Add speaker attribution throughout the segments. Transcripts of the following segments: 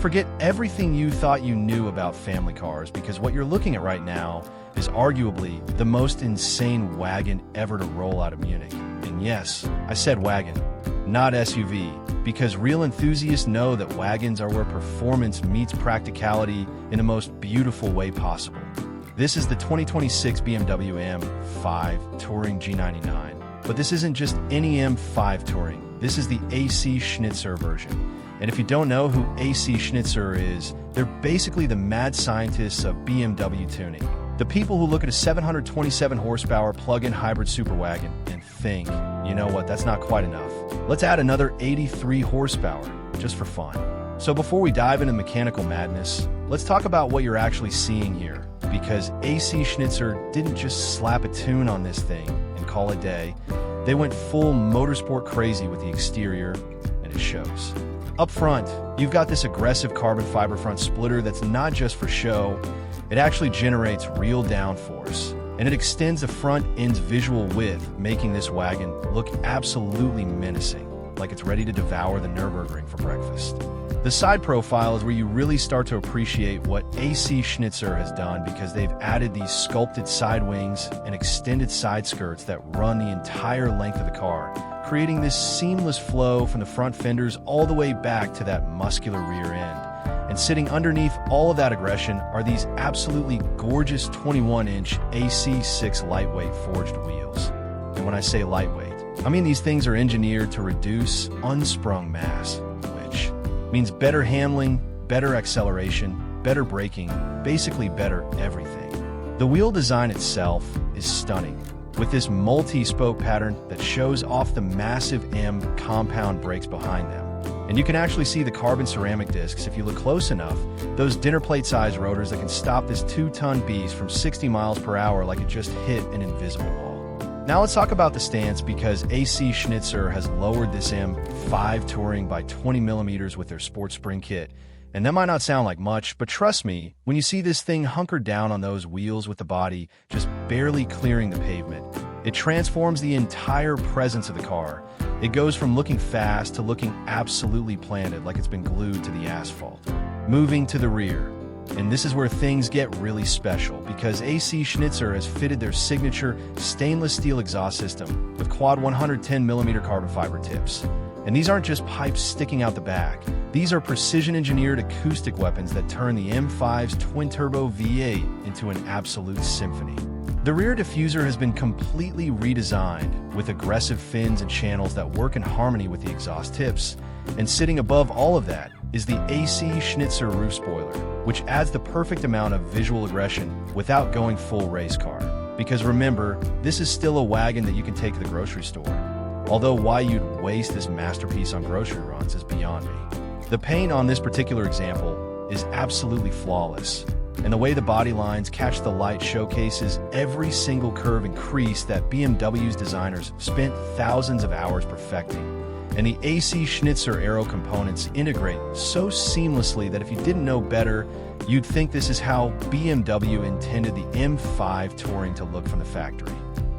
Speaker 1: forget everything you thought you knew about family cars, because what you're looking at right now is arguably the most insane wagon ever to roll out of Munich. And yes, I said wagon, not SUV, because real enthusiasts know that wagons are where performance meets practicality in the most beautiful way possible. This is the 2026 BMW M5 Touring G99. But this isn't just any M5 Touring, this is the AC Schnitzer version. And if you don't know who AC Schnitzer is, they're basically the mad scientists of BMW tuning. The people who look at a 727 horsepower plug-in hybrid superwagon and think, you know what, that's not quite enough. Let's add another 83 horsepower, just for fun. So before we dive into mechanical madness, let's talk about what you're actually seeing here. Because AC Schnitzer didn't just slap a tune on this thing and call it a day. They went full motorsport crazy with the exterior, and it shows. Up front, you've got this aggressive carbon fiber front splitter that's not just for show. It actually generates real downforce, and it extends the front end's visual width, making this wagon look absolutely menacing, like it's ready to devour the Nürburgring for breakfast. The side profile is where you really start to appreciate what AC Schnitzer has done, because they've added these sculpted side wings and extended side skirts that run the entire length of the car, creating this seamless flow from the front fenders all the way back to that muscular rear end. And sitting underneath all of that aggression are these absolutely gorgeous 21-inch AC6 lightweight forged wheels. And when I say lightweight, I mean these things are engineered to reduce unsprung mass, which means better handling, better acceleration, better braking, basically better everything. The wheel design itself is stunning, with this multi-spoke pattern that shows off the massive M compound brakes behind them. And you can actually see the carbon ceramic discs if you look close enough, those dinner plate-sized rotors that can stop this 2-ton beast from 60 miles per hour like it just hit an invisible wall. Now let's talk about the stance, because AC Schnitzer has lowered this M5 Touring by 20 millimeters with their sports spring kit. And that might not sound like much, but trust me, when you see this thing hunkered down on those wheels with the body just barely clearing the pavement, it transforms the entire presence of the car. It goes from looking fast to looking absolutely planted, like it's been glued to the asphalt. Moving to the rear. And this is where things get really special, because AC Schnitzer has fitted their signature stainless steel exhaust system with quad 110mm carbon fiber tips. And these aren't just pipes sticking out the back. These are precision-engineered acoustic weapons that turn the M5's twin-turbo V8 into an absolute symphony. The rear diffuser has been completely redesigned, with aggressive fins and channels that work in harmony with the exhaust tips. And sitting above all of that is the AC Schnitzer roof spoiler, which adds the perfect amount of visual aggression without going full race car. Because remember, this is still a wagon that you can take to the grocery store. Although why you'd waste this masterpiece on grocery runs is beyond me. The paint on this particular example is absolutely flawless, and the way the body lines catch the light showcases every single curve and crease that BMW's designers spent thousands of hours perfecting. And the AC Schnitzer aero components integrate so seamlessly that if you didn't know better, you'd think this is how BMW intended the M5 Touring to look from the factory.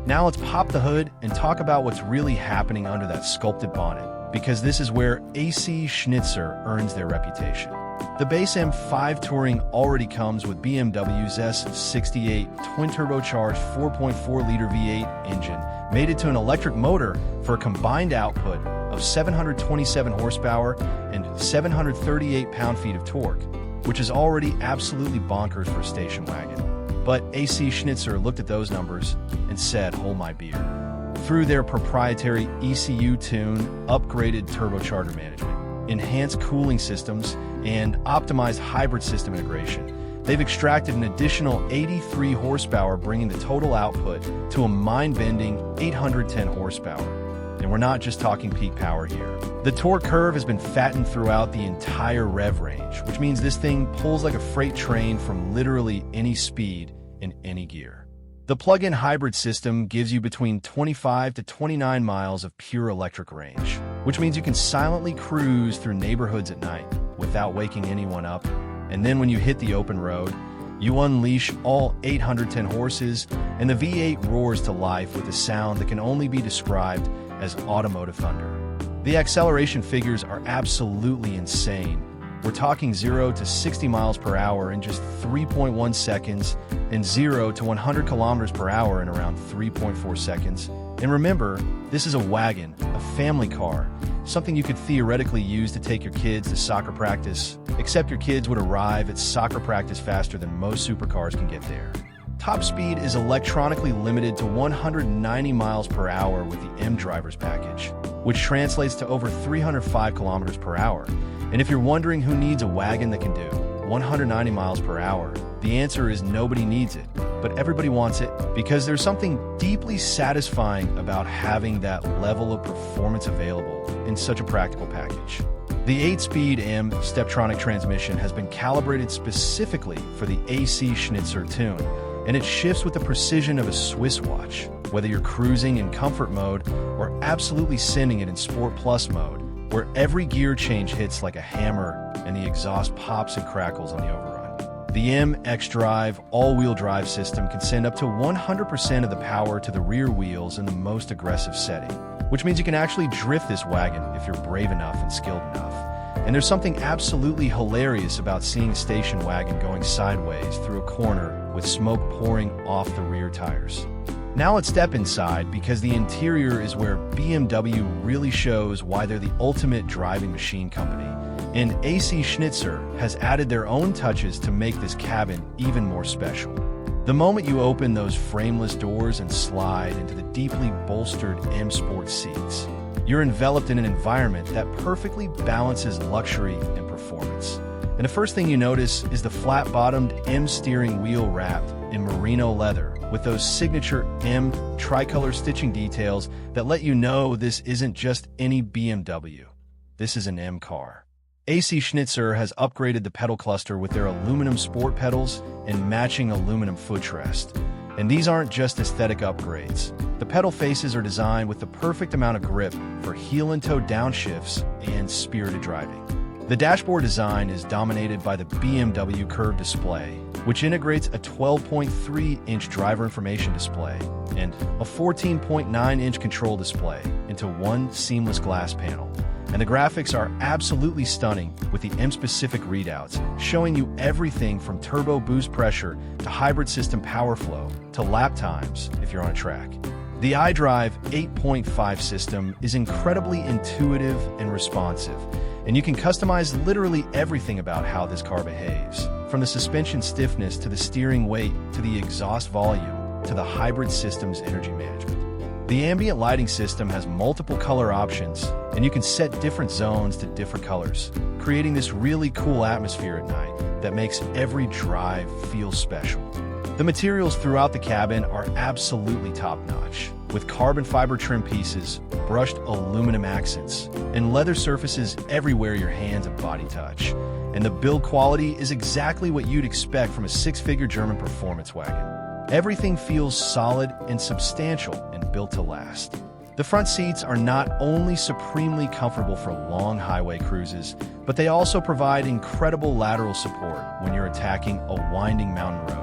Speaker 1: Now let's pop the hood and talk about what's really happening under that sculpted bonnet, because this is where AC Schnitzer earns their reputation. The base M5 Touring already comes with BMW's S68 twin-turbocharged 4.4-liter V8 engine, mated to an electric motor for a combined output of 727 horsepower and 738 pound-feet of torque, which is already absolutely bonkers for a station wagon. But AC Schnitzer looked at those numbers and said, hold my beer. Through their proprietary ECU tune, upgraded turbocharger management, enhanced cooling systems, and optimized hybrid system integration, they've extracted an additional 83 horsepower, bringing the total output to a mind-bending 810 horsepower. And we're not just talking peak power here. The torque curve has been fattened throughout the entire rev range, which means this thing pulls like a freight train from literally any speed in any gear. The plug-in hybrid system gives you between 25 to 29 miles of pure electric range, which means you can silently cruise through neighborhoods at night without waking anyone up. And then when you hit the open road, you unleash all 810 horses, and the V8 roars to life with a sound that can only be described as automotive thunder. The acceleration figures are absolutely insane. We're talking 0 to 60 miles per hour in just 3.1 seconds and 0 to 100 kilometers per hour in around 3.4 seconds. And remember, this is a wagon, a family car, something you could theoretically use to take your kids to soccer practice, except your kids would arrive at soccer practice faster than most supercars can get there. Top speed is electronically limited to 190 miles per hour with the M Drivers package, which translates to over 305 kilometers per hour. And if you're wondering who needs a wagon that can do 190 miles per hour, the answer is nobody needs it, but everybody wants it because there's something deeply satisfying about having that level of performance available in such a practical package. The 8-speed M Steptronic transmission has been calibrated specifically for the AC Schnitzer tune, and it shifts with the precision of a Swiss watch, whether you're cruising in comfort mode or absolutely sending it in Sport Plus mode, where every gear change hits like a hammer and the exhaust pops and crackles on the overrun. The M X-Drive all-wheel drive system can send up to 100% of the power to the rear wheels in the most aggressive setting, which means you can actually drift this wagon if you're brave enough and skilled enough. And there's something absolutely hilarious about seeing a station wagon going sideways through a corner with smoke pouring off the rear tires. Now let's step inside because the interior is where BMW really shows why they're the ultimate driving machine company. And AC Schnitzer has added their own touches to make this cabin even more special. The moment you open those frameless doors and slide into the deeply bolstered M Sport seats, you're enveloped in an environment that perfectly balances luxury and performance. And the first thing you notice is the flat-bottomed M steering wheel wrapped in merino leather with those signature M tricolor stitching details that let you know this isn't just any BMW. This is an M car. AC Schnitzer has upgraded the pedal cluster with their aluminum sport pedals and matching aluminum footrest. And these aren't just aesthetic upgrades. The pedal faces are designed with the perfect amount of grip for heel and toe downshifts and spirited driving. The dashboard design is dominated by the BMW curved display, which integrates a 12.3-inch driver information display and a 14.9-inch control display into one seamless glass panel. And the graphics are absolutely stunning with the M-specific readouts, showing you everything from turbo boost pressure to hybrid system power flow to lap times if you're on a track. The iDrive 8.5 system is incredibly intuitive and responsive, and you can customize literally everything about how this car behaves, from the suspension stiffness to the steering weight to the exhaust volume to the hybrid system's energy management. The ambient lighting system has multiple color options, and you can set different zones to different colors, creating this really cool atmosphere at night that makes every drive feel special. The materials throughout the cabin are absolutely top-notch, with carbon fiber trim pieces, brushed aluminum accents, and leather surfaces everywhere your hands and body touch. And the build quality is exactly what you'd expect from a six-figure German performance wagon. Everything feels solid and substantial and built to last. The front seats are not only supremely comfortable for long highway cruises, but they also provide incredible lateral support when you're attacking a winding mountain road.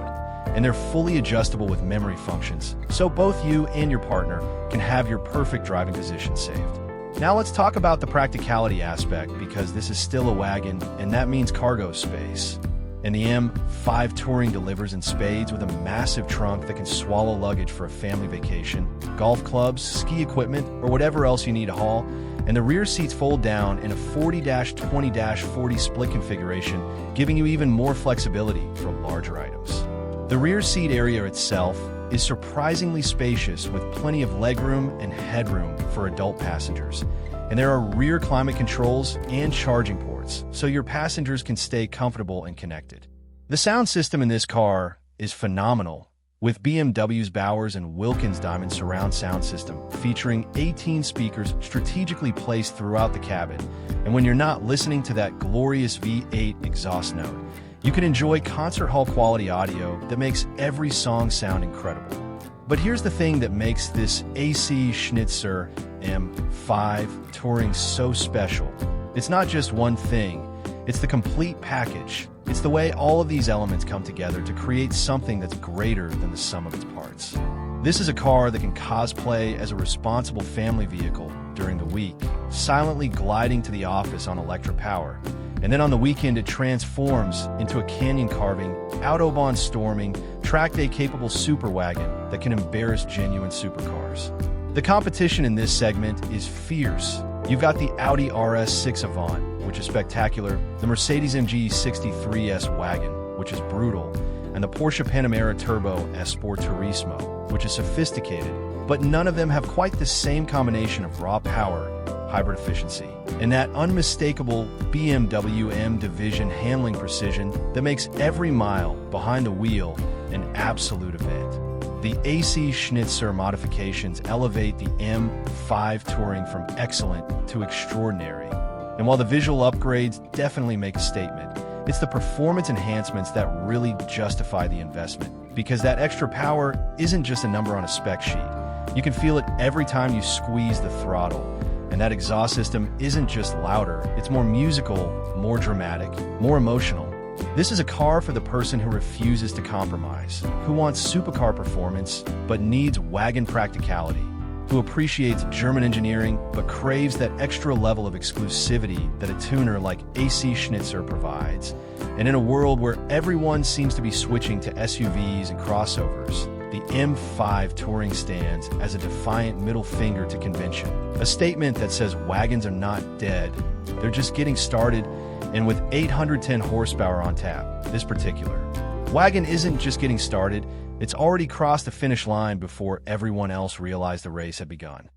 Speaker 1: And they're fully adjustable with memory functions, so both you and your partner can have your perfect driving position saved. Now let's talk about the practicality aspect, because this is still a wagon, and that means cargo space. And the M5 Touring delivers in spades with a massive trunk that can swallow luggage for a family vacation, golf clubs, ski equipment, or whatever else you need to haul. And the rear seats fold down in a 40-20-40 split configuration, giving you even more flexibility for larger items. The rear seat area itself is surprisingly spacious with plenty of legroom and headroom for adult passengers. And there are rear climate controls and charging ports, so your passengers can stay comfortable and connected. The sound system in this car is phenomenal, with BMW's Bowers & Wilkins Diamond surround sound system featuring 18 speakers strategically placed throughout the cabin. And when you're not listening to that glorious V8 exhaust note, you can enjoy concert hall quality audio that makes every song sound incredible. But here's the thing that makes this AC Schnitzer M5 Touring so special. It's not just one thing, it's the complete package. It's the way all of these elements come together to create something that's greater than the sum of its parts. This is a car that can cosplay as a responsible family vehicle during the week, silently gliding to the office on electric power. And then on the weekend, it transforms into a canyon-carving, autobahn-storming, track day-capable super wagon that can embarrass genuine supercars. The competition in this segment is fierce. You've got the Audi RS6 Avant, which is spectacular, the Mercedes-AMG 63S Wagon, which is brutal, and the Porsche Panamera Turbo S Sport Turismo, which is sophisticated, but none of them have quite the same combination of raw power, hybrid efficiency, and that unmistakable BMW M Division handling precision that makes every mile behind the wheel an absolute event. The AC Schnitzer modifications elevate the M5 Touring from excellent to extraordinary. And while the visual upgrades definitely make a statement, it's the performance enhancements that really justify the investment, because that extra power isn't just a number on a spec sheet. You can feel it every time you squeeze the throttle. And that exhaust system isn't just louder, it's more musical, more dramatic, more emotional. This is a car for the person who refuses to compromise, who wants supercar performance but needs wagon practicality, who appreciates German engineering but craves that extra level of exclusivity that a tuner like AC Schnitzer provides. And in a world where everyone seems to be switching to SUVs and crossovers, the M5 Touring stands as a defiant middle finger to convention. A statement that says wagons are not dead, they're just getting started, and with 810 horsepower on tap, this particular wagon isn't just getting started, it's already crossed the finish line before everyone else realized the race had begun.